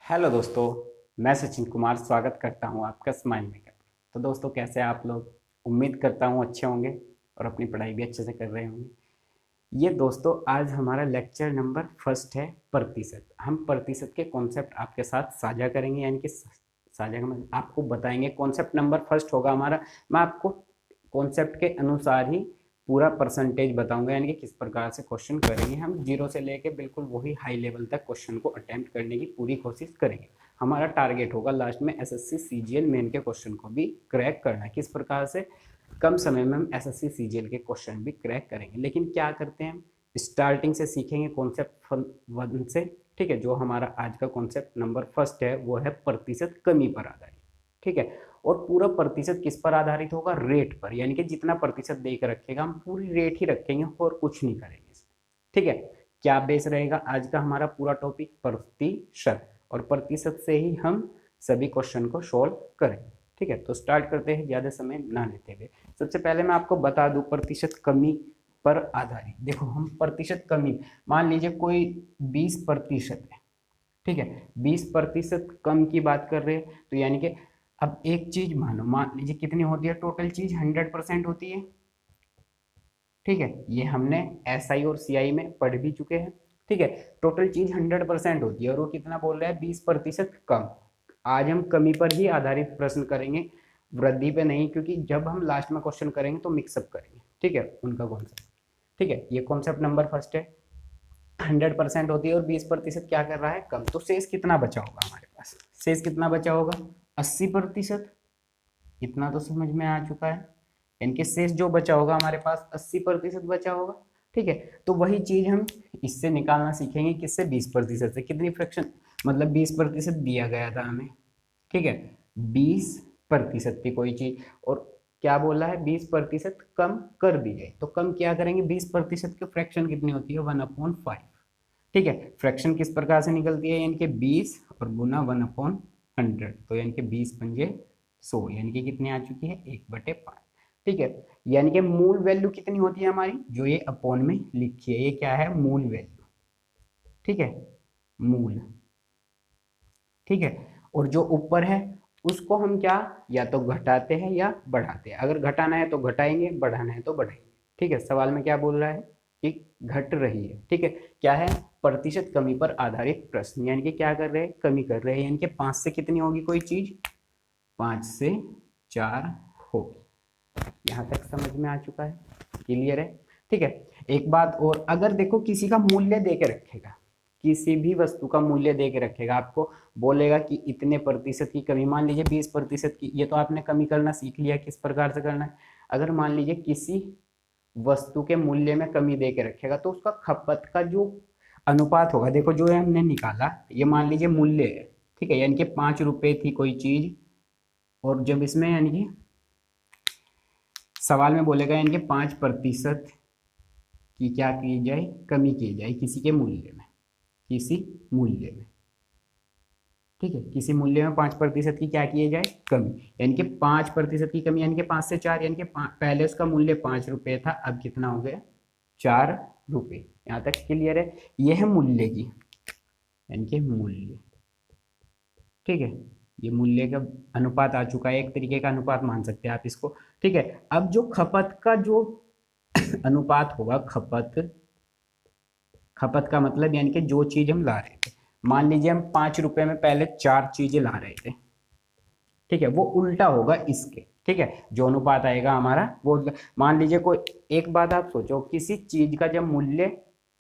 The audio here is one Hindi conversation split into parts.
हेलो दोस्तों, मैं सचिन कुमार स्वागत करता हूं आपका स्माइल मेकर। तो दोस्तों, कैसे आप लोग? उम्मीद करता हूं अच्छे होंगे और अपनी पढ़ाई भी अच्छे से कर रहे होंगे। ये दोस्तों, आज हमारा लेक्चर नंबर फर्स्ट है प्रतिशत। हम प्रतिशत के कॉन्सेप्ट आपके साथ साझा करेंगे, यानी कि साझा का मतलब आपको बताएंगे। कॉन्सेप्ट नंबर फर्स्ट होगा हमारा। मैं आपको कॉन्सेप्ट के अनुसार ही पूरा परसेंटेज बताऊंगा, यानी कि किस प्रकार से क्वेश्चन करेंगे। हम जीरो से लेके बिल्कुल वही हाई लेवल तक क्वेश्चन को अटेम्प्ट करने की पूरी कोशिश करेंगे। हमारा टारगेट होगा लास्ट में एसएससी सीजीएल मेन के क्वेश्चन को भी क्रैक करना। किस प्रकार से कम समय में हम एसएससी सीजीएल के क्वेश्चन भी क्रैक करेंगे। लेकिन क्या करते हैं, स्टार्टिंग से सीखेंगे कॉन्सेप्ट वन से। ठीक है, जो हमारा आज का कॉन्सेप्ट नंबर फर्स्ट है वो है प्रतिशत कमी पर आधारित। ठीक है, और पूरा प्रतिशत किस पर आधारित होगा? रेट पर, यानी कि जितना प्रतिशत दे कर रखेगा हम पूरी रेट ही रखेंगे और कुछ नहीं करेंगे इसमें। ठीक है, क्या बेस रहेगा आज का हमारा पूरा टॉपिक? प्रतिशत, और प्रतिशत से ही हम सभी क्वेश्चन को सोल्व करेंगे। ठीक है, तो स्टार्ट करते हैं ज्यादा समय ना लेते हुए। सबसे पहले मैं आपको बता दूं प्रतिशत कमी पर आधारित। देखो, हम प्रतिशत कमी, मान लीजिए कोई 20% है। ठीक है, 20% कम की बात कर रहे हैं, तो यानी कि अब एक चीज मानो, मान लीजिए कितनी होती है टोटल चीज? 100% होती है। ठीक है, ये हमने एसआई और सीआई में पढ़ भी चुके हैं। ठीक है, टोटल चीज 100% होती है और वो कितना बोल रहा है? 20% कम। आज हम कमी पर ही आधारित प्रश्न करेंगे, वृद्धि पे नहीं, क्योंकि जब हम लास्ट में क्वेश्चन करेंगे तो मिक्सअप करेंगे। ठीक है, उनका कॉन्सेप्ट। ठीक है, ये कॉन्सेप्ट नंबर फर्स्ट है। 100% होती है और 20% क्या कर रहा है? कम। तो शेष कितना बचा होगा हमारे पास? शेष कितना बचा होगा? 80%। इतना तो समझ में आ चुका है। इनके शेष जो बचा होगा हमारे पास 80% बचा होगा। ठीक है, तो वही चीज हम इससे निकालना सीखेंगे। किससे? 20% से। कितनी फ्रैक्शन, मतलब 20% दिया गया था हमें। ठीक है, 20% की कोई चीज, और क्या बोला है? 20% कम कर दी जाए। तो कम क्या करेंगे? 20% की फ्रैक्शन कितनी होती है? 1/5। ठीक है, फ्रैक्शन किस प्रकार से निकलती है? यानी कि 20 और गुना 1/100, तो यानी कि 20×100, यानी कि कितनी आ चुकी है? 1/5। ठीक है, यानी कि मूल वैल्यू कितनी होती है हमारी? जो ये अपॉन में लिखी है, ये क्या है? मूल वैल्यू। ठीक है, मूल। ठीक है, और जो ऊपर है उसको हम क्या, या तो घटाते हैं या बढ़ाते हैं। अगर घटाना है तो घटाएंगे, बढ़ाना है तो बढ़ाएंगे। ठीक है, सवाल में क्या बोल रहा है कि घट रही है। ठीक है, क्या है? प्रतिशत कमी पर आधारित प्रश्न, यानी कि क्या कर रहे हैं? कमी कर रहे हैं। यानी कि 5 से कितनी होगी कोई चीज? 5 से 4 होगी। यहाँ तक समझ में आ चुका है? क्लियर है? ठीक है, एक बात और, अगर देखो किसी का मूल्य दे के रखेगा, किसी भी वस्तु का मूल्य दे के रखेगा, आपको बोलेगा कि इतने प्रतिशत की कमी, मान लीजिए 20% की, ये तो आपने कमी करना सीख लिया किस प्रकार से करना है। अगर मान लीजिए किसी वस्तु के मूल्य में कमी दे के रखेगा, तो उसका खपत का जो अनुपात होगा, देखो जो है हमने निकाला, ये मान लीजिए मूल्य है। ठीक है, यानी कि 5 रुपए थी कोई चीज, और जब इसमें यानी कि सवाल में बोलेगा यानी कि 5% की क्या की जाए? कमी की जाए किसी के मूल्य में, किसी मूल्य में। ठीक है, किसी मूल्य में 5% की क्या किए जाए? कमी। यानी कि 5% की कमी, यानी कि 5 से 4, यानी कि पहले उसका मूल्य 5 रुपये था, अब कितना हो गया? 4 रुपये। यहाँ तक क्लियर है? यह है मूल्य की, यानी कि मूल्य। ठीक है, ये मूल्य का अनुपात आ चुका है, एक तरीके का अनुपात मान सकते हैं आप इसको। ठीक है, अब जो खपत का जो अनुपात होगा, खपत, खपत का मतलब यानी कि जो चीज हम ला रहे थे, मान लीजिए हम 5 रुपए में पहले 4 चीजें ला रहे थे। ठीक है, वो उल्टा होगा इसके। ठीक है, जो अनुपात आएगा हमारा वो मान लीजिए कोई, एक बात आप सोचो, किसी चीज का जब मूल्य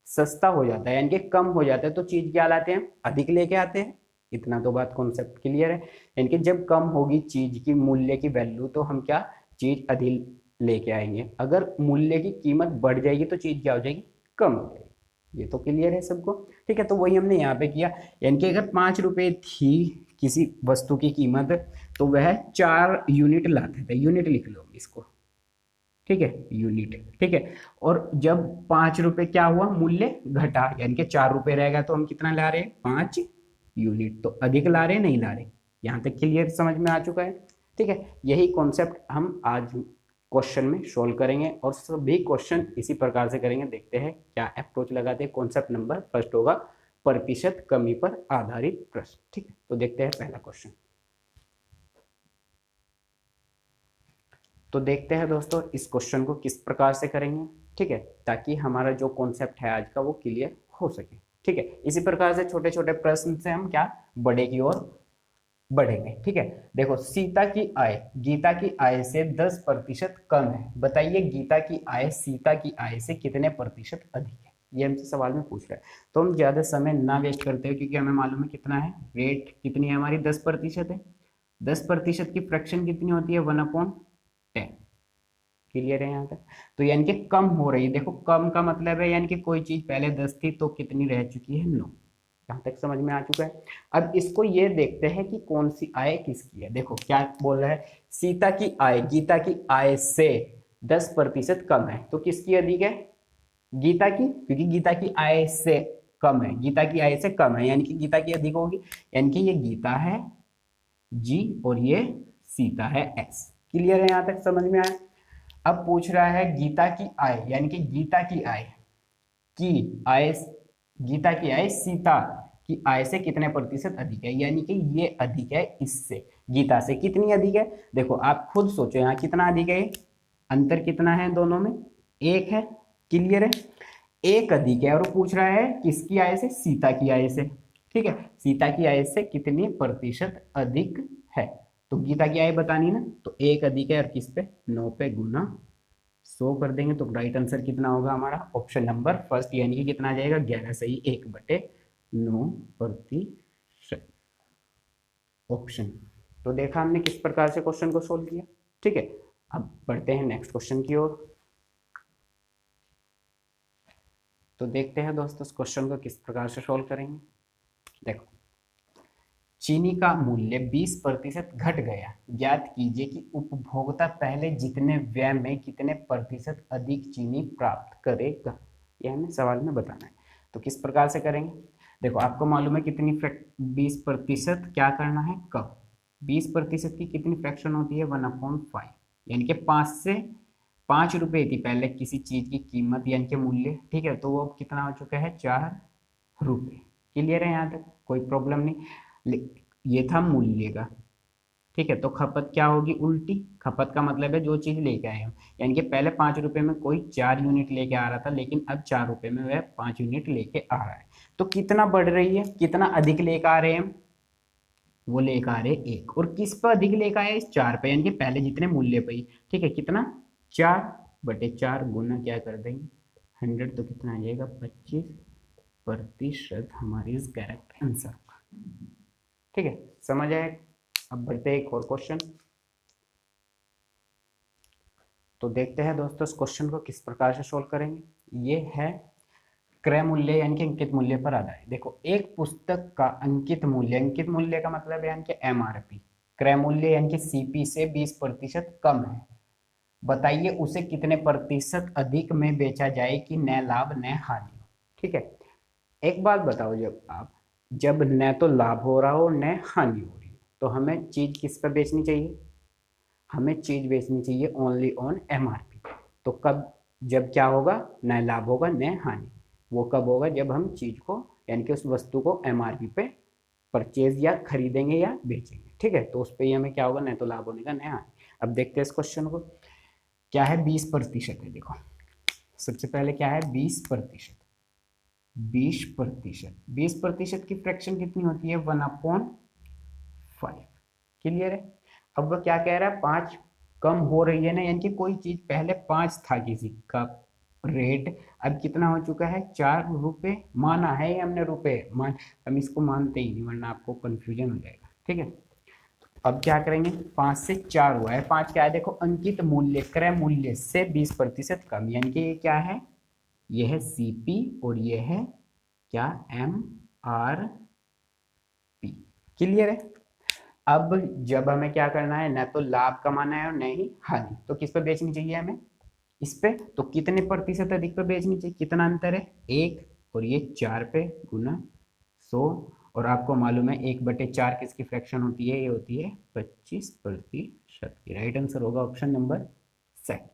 सस्ता हो जाता है यानी कि कम हो जाता है, तो चीज क्या लाते हैं? अधिक लेके आते हैं। इतना तो बात कॉन्सेप्ट क्लियर है। यानी कि जब कम होगी चीज की मूल्य की वैल्यू, तो हम क्या, चीज अधिक लेके आएंगे। अगर मूल्य की कीमत बढ़ जाएगी तो चीज क्या हो जाएगी? कम हो जाएगी। ये तो क्लियर है सबको? ठीक है, तो वही हमने यहाँ पे किया। यानी कि अगर 5 रुपए थी किसी वस्तु की कीमत, तो वह 4 यूनिट लाते थे। यूनिट लिख लो इसको। ठीक है, यूनिट। ठीक है, और जब 5 रुपए क्या हुआ? मूल्य घटा, यानी कि 4 रुपए रहेगा, तो हम कितना ला रहे हैं? 5 यूनिट। तो अधिक ला रहे, नहीं ला रहे? यहाँ तक क्लियर समझ में आ चुका है? ठीक है, यही कॉन्सेप्ट हम आज क्वेश्चन में सोल्व करेंगे, और सभी क्वेश्चन इसी प्रकार से करेंगे। देखते हैं क्या अप्रोच लगाते हैं। कॉन्सेप्ट नंबर फर्स्ट होगा प्रतिशत कमी पर आधारित प्रश्न। ठीक है, तो देखते हैं पहला क्वेश्चन। तो देखते हैं दोस्तों इस क्वेश्चन को किस प्रकार से करेंगे। ठीक है, ताकि हमारा जो कॉन्सेप्ट है आज का वो क्लियर हो सके। ठीक है, इसी प्रकार से छोटे छोटे प्रश्न से हम क्या बड़े की ओर बढ़ेंगे। ठीक है, देखो सीता की आय गीता की आय से 10% कम है, बताइए गीता की आय सीता की आय से कितने प्रतिशत अधिक है। ये हमसे सवाल में पूछ रहा है, तो हम ज्यादा समय ना वेस्ट करते हैं, क्योंकि हमें मालूम है कितना है, रेट कितनी है हमारी 10% है। 10% की फ्रैक्शन कितनी होती है, 1/10। क्लियर है यहाँ तक। तो यानी कि कम हो रही है, देखो कम का मतलब है यानी कि कोई चीज पहले 10 थी तो कितनी रह चुकी है, 9। यहाँ तक समझ में आ चुका है। अब इसको ये देखते हैं कि कौन सी आय किसकी है। देखो क्या बोल रहा है, सीता की आय गीता की आय से 10% कम है, तो किसकी अधिक है, गीता की, क्योंकि गीता की आय से कम है, गीता की आय से कम है यानी कि गीता की अधिक होगी, यानी कि ये गीता है जी और ये सीता है एस। क्लियर है, यहाँ तक समझ में आया। अब पूछ रहा है गीता की आय यानी कि गीता की आय गीता की आय सीता की आय से कितने प्रतिशत अधिक है, यानी कि ये अधिक है इससे, गीता से कितनी अधिक है। देखो आप खुद सोचो यहाँ कितना अधिक है, अंतर कितना है दोनों में, 1 है। क्लियर है, 1 अधिक है, और पूछ रहा है किसकी आय से, सीता की आय से। ठीक है, सीता की आय से कितनी प्रतिशत अधिक है, तो गीता की आय बतानी ना, तो 1 अधिक है और किस पे, 9 पे गुना 100 कर देंगे, तो राइट आंसर कितना होगा हमारा, ऑप्शन नंबर फर्स्ट, यानी कि कितना आ जाएगा, 11 सही 1/9%। ऑप्शन। तो देखा हमने किस प्रकार से क्वेश्चन को सोल्व किया। ठीक है, अब बढ़ते हैं नेक्स्ट क्वेश्चन की ओर। तो देखते हैं दोस्तों इस क्वेश्चन को किस प्रकार से सोल्व करेंगे। देखो, चीनी का मूल्य 20% घट गया, ज्ञात कीजिए कि उपभोक्ता पहले जितने व्यय में कितने प्रतिशत अधिक चीनी प्राप्त करेगा। यह हमें सवाल में बताना है, तो किस प्रकार से करेंगे। देखो आपको मालूम है कितनी 20% क्या करना है, कब 20% की कितनी फ्रैक्शन होती है, 1/5, यानी कि 5 से 5 रुपए थी पहले किसी चीज की कीमत यानी कि मूल्य। ठीक है, तो वो कितना हो चुका है, 4 रुपए। क्लियर है, यहाँ तक कोई प्रॉब्लम नहीं। ये था मूल्य का। ठीक है, तो खपत क्या होगी, उल्टी। खपत का मतलब है जो चीज लेके आए हम, यानी कि पहले 5 रुपए में कोई 4 यूनिट लेके आ रहा था, लेकिन अब 4 रुपए में वह 5 यूनिट लेके आ रहा है। तो कितना बढ़ रही है, कितना अधिक लेकर आ रहे हैं, वो लेकर आ रहे 1, और किस पर अधिक लेकर आया, इस 4 पे, यानी कि पहले जितने मूल्य पे। ठीक है, कितना, 4/4 गुना क्या कर देंगे 100, तो कितना आ जाएगा 25% हमारी इज करेक्ट आंसर। ठीक है, समझ आए। अब बढ़ते हैं एक और क्वेश्चन। तो देखते हैं दोस्तों इस क्वेश्चन को किस प्रकार से सोल्व करेंगे। ये है क्रय मूल्य यानी कि अंकित मूल्य पर आधारित। देखो एक पुस्तक का अंकित मूल्य का मतलब है यानी कि एमआरपी, क्रय मूल्य यानी कि सीपी से 20% कम है, बताइए उसे कितने प्रतिशत अधिक में बेचा जाए कि न लाभ न हानि। ठीक है, एक बात बताओ, जब न तो लाभ हो रहा हो न हानि हो रही हो, तो हमें चीज किस पर बेचनी चाहिए, हमें चीज बेचनी चाहिए ओनली ऑन एमआरपी। तो कब, जब क्या होगा, न लाभ होगा न हानि, वो कब होगा, जब हम चीज को यानी कि उस वस्तु को एमआरपी पे परचेज या खरीदेंगे या बेचेंगे। ठीक है, तो उस पर ही हमें क्या होगा, न तो लाभ होने का न हानि। अब देखते हैं इस क्वेश्चन को, क्या है 20% है। देखो सबसे पहले क्या है 20%, 20% की फ्रैक्शन कितनी होती है, 1/5। क्लियर है। अब वो क्या कह रहा है, 5 कम हो रही है ना, यानी कि कोई चीज पहले 5 था किसी का रेट, अब कितना हो चुका है, 4 रुपए माना है, ये हमने रुपए मान, हम इसको मानते ही नहीं वरना आपको कंफ्यूजन हो जाएगा। ठीक है, अब क्या करेंगे, 5 से 4 हुआ है, 5 क्या है, देखो अंकित मूल्य क्रय मूल्य से 20% कम, यानी कि ये क्या है, ये है सीपी और ये है क्या, एमआरपी। क्लियर है। अब जब हमें क्या करना है, न तो लाभ कमाना है और न ही हानि, तो किस पर बेचनी चाहिए हमें, इस पे। तो कितने प्रतिशत अधिक पे बेचनी चाहिए, कितना अंतर है, 1, और ये 4 पे गुना 100, और आपको मालूम है 1/4 किसकी फ्रैक्शन होती है, ये होती है 25% की। राइट आंसर होगा ऑप्शन नंबर 2।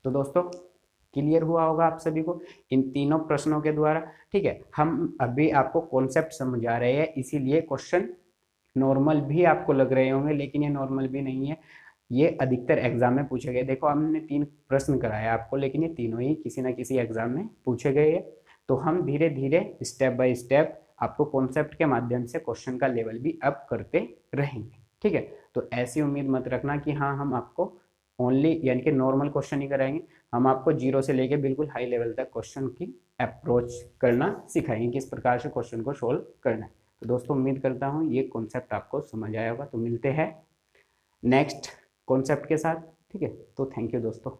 तो दोस्तों क्लियर हुआ होगा आप सभी को इन तीनों प्रश्नों के द्वारा। ठीक है, हम अभी आपको कॉन्सेप्ट समझा रहे हैं, इसीलिए क्वेश्चन नॉर्मल भी आपको लग रहे होंगे, लेकिन ये नॉर्मल भी नहीं है, ये अधिकतर एग्जाम में पूछे गए। देखो हमने 3 प्रश्न कराया आपको, लेकिन ये तीनों ही किसी ना किसी एग्जाम में पूछे गए हैं। तो हम धीरे धीरे स्टेप बाय स्टेप आपको कॉन्सेप्ट के माध्यम से क्वेश्चन का लेवल भी अप करते रहेंगे। ठीक है, तो ऐसी उम्मीद मत रखना कि हाँ हम आपको ओनली यानी कि नॉर्मल क्वेश्चन ही कराएंगे, हम आपको जीरो से लेके बिल्कुल हाई लेवल तक क्वेश्चन की अप्रोच करना सिखाएंगे, किस प्रकार से क्वेश्चन को सोल्व करना है। तो दोस्तों उम्मीद करता हूँ ये कॉन्सेप्ट आपको समझ आया होगा। तो मिलते हैं नेक्स्ट कॉन्सेप्ट के साथ। ठीक है, तो थैंक यू दोस्तों।